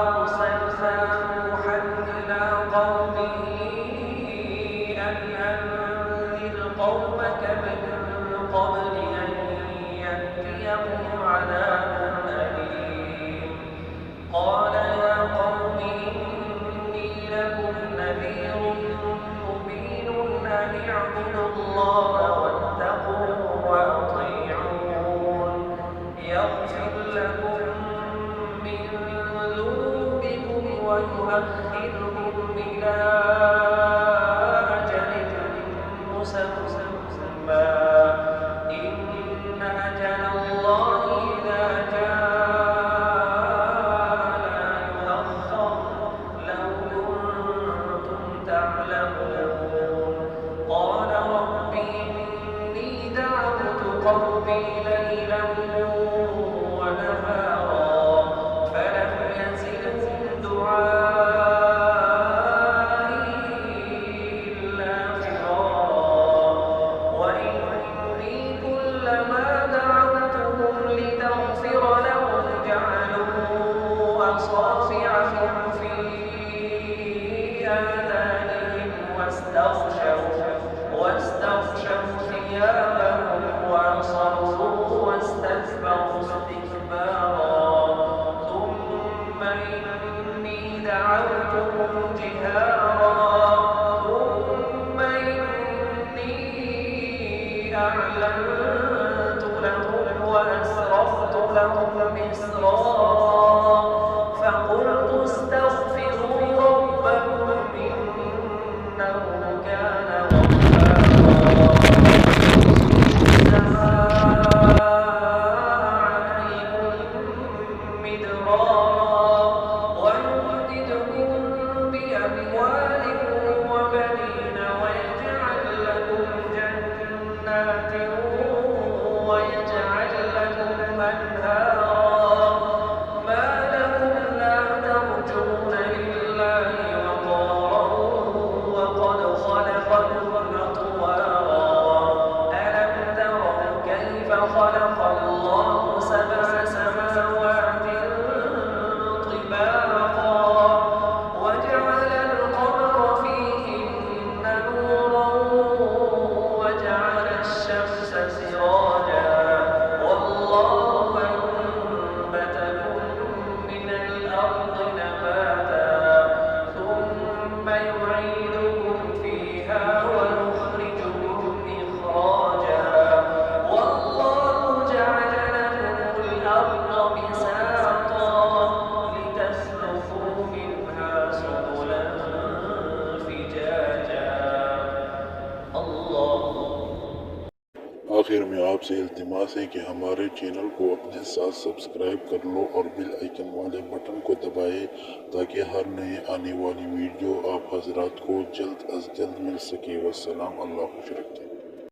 أرسلنا نوحا إلى قومه أن أنذر قومك من قبل أن يأتيهم عذاب أليم قال يا قوم إني لكم نذير مبين أن اعبدوا الله واتقوه وأطيعون يغفر لكم من ذنوبكم ويؤخركم إلى أجل مسمى إن أجل الله إذا جاء لا يؤخر لو كنتم تعلمون قال رب إني دعوت قومي ليلا ونهارا فلم يزدهم دعائي إلا فرارا وإني كلما دعوتهم لتغفر لهم جعلوا أصابعهم في آذانهم واستغشوا ثيابهم وأصروا واستكبروا استكبارا ثم إني دعوتهم جهارا ثم إني أعلنت لهم وأسررت لهم إسرارا فقلت استغفروا ربكم إنه كان غفارا عليكم مدرارا ويمددكم بأموال وبنين ويجعل لكم جنات ويجعل لكم أنهارا ما لكم لا ترجون لله وقارا وقد خلقكم أطوارا ألم تروا كيف خلق الله سبع سماوات طباقا وجعل القمر فيهن نورا وجعل الشمس سراجا والله أنبتكم من الأرض نباتا ثم يعيدكم فيها ويخرجكم إخراجا والله جعل لكم الأرض بساطا لتسلكوا منها سبلا فجاجا الله आखिर में आपसे इल्तिमास है कि हमारे चैनल को अपने साथ सब्सक्राइब कर लो और बेल आइकन वाले बटन को दबाएं ताकि हर नए आने वाली वीडियो आप हजरात को जल्द अज जल्द मिल सके। वस्सलाम, अल्लाह खुश रखे।